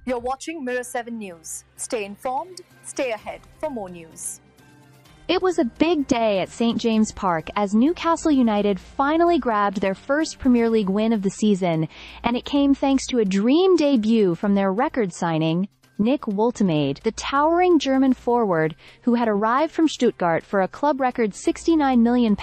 You're watching Mirror 7 News. Stay informed, stay ahead for more news. It was a big day at St. James Park as Newcastle United finally grabbed their first Premier League win of the season, and it came thanks to a dream debut from their record signing, Nick Woltemade, the towering German forward who had arrived from Stuttgart for a club record £69 million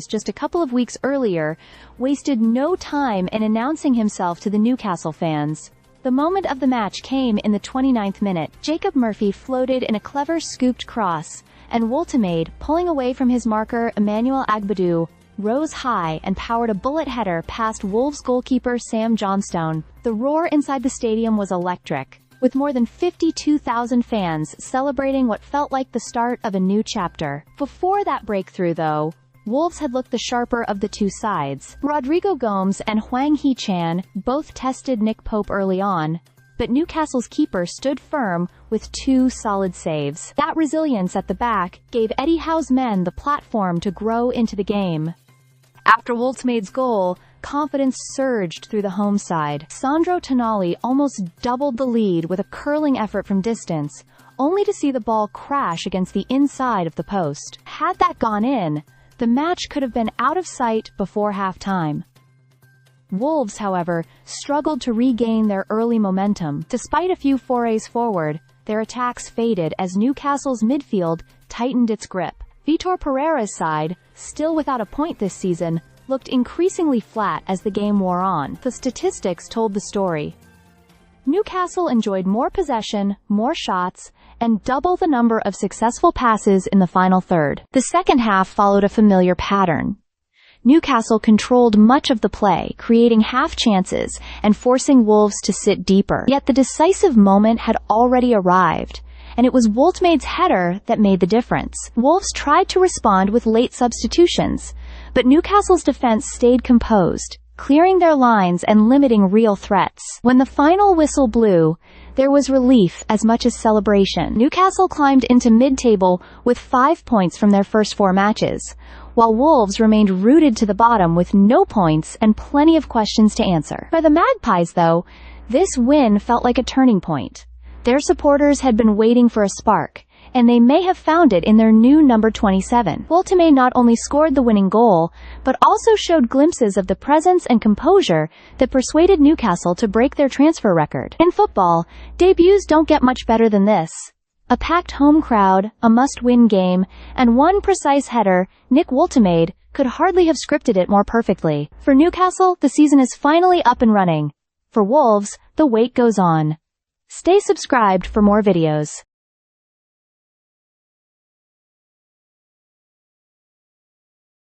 just a couple of weeks earlier, wasted no time in announcing himself to the Newcastle fans. The moment of the match came in the 29th minute. Jacob Murphy floated in a clever scooped cross, and Woltemade, pulling away from his marker Emmanuel Agbadou, rose high and powered a bullet header past Wolves goalkeeper Sam Johnstone. The roar inside the stadium was electric, with more than 52,000 fans celebrating what felt like the start of a new chapter. Before that breakthrough, though, Wolves had looked the sharper of the two sides. Rodrigo Gomes and Hwang Hee-chan both tested Nick Pope early on, but Newcastle's keeper stood firm with two solid saves. That resilience at the back gave Eddie Howe's men the platform to grow into the game. After Woltemade's goal, confidence surged through the home side. Sandro Tonali almost doubled the lead with a curling effort from distance, only to see the ball crash against the inside of the post. Had that gone in, the match could have been out of sight before halftime. Wolves, however, struggled to regain their early momentum. Despite a few forays forward, their attacks faded as Newcastle's midfield tightened its grip. Vitor Pereira's side, still without a point this season, looked increasingly flat as the game wore on. The statistics told the story. Newcastle enjoyed more possession, more shots, and double the number of successful passes in the final third. The second half followed a familiar pattern. Newcastle controlled much of the play, creating half chances and forcing Wolves to sit deeper. Yet the decisive moment had already arrived, and it was Woltemade's header that made the difference. Wolves tried to respond with late substitutions, but Newcastle's defense stayed composed, clearing their lines and limiting real threats. When the final whistle blew, there was relief as much as celebration. Newcastle climbed into mid-table with 5 points from their first 4 matches, while Wolves remained rooted to the bottom with no points and plenty of questions to answer. For the Magpies, though, this win felt like a turning point. Their supporters had been waiting for a spark, and they may have found it in their new number 27. Woltemade not only scored the winning goal, but also showed glimpses of the presence and composure that persuaded Newcastle to break their transfer record. In football, debuts don't get much better than this. A packed home crowd, a must-win game, and one precise header, Nick Woltemade could hardly have scripted it more perfectly. For Newcastle, the season is finally up and running. For Wolves, the wait goes on. Stay subscribed for more videos.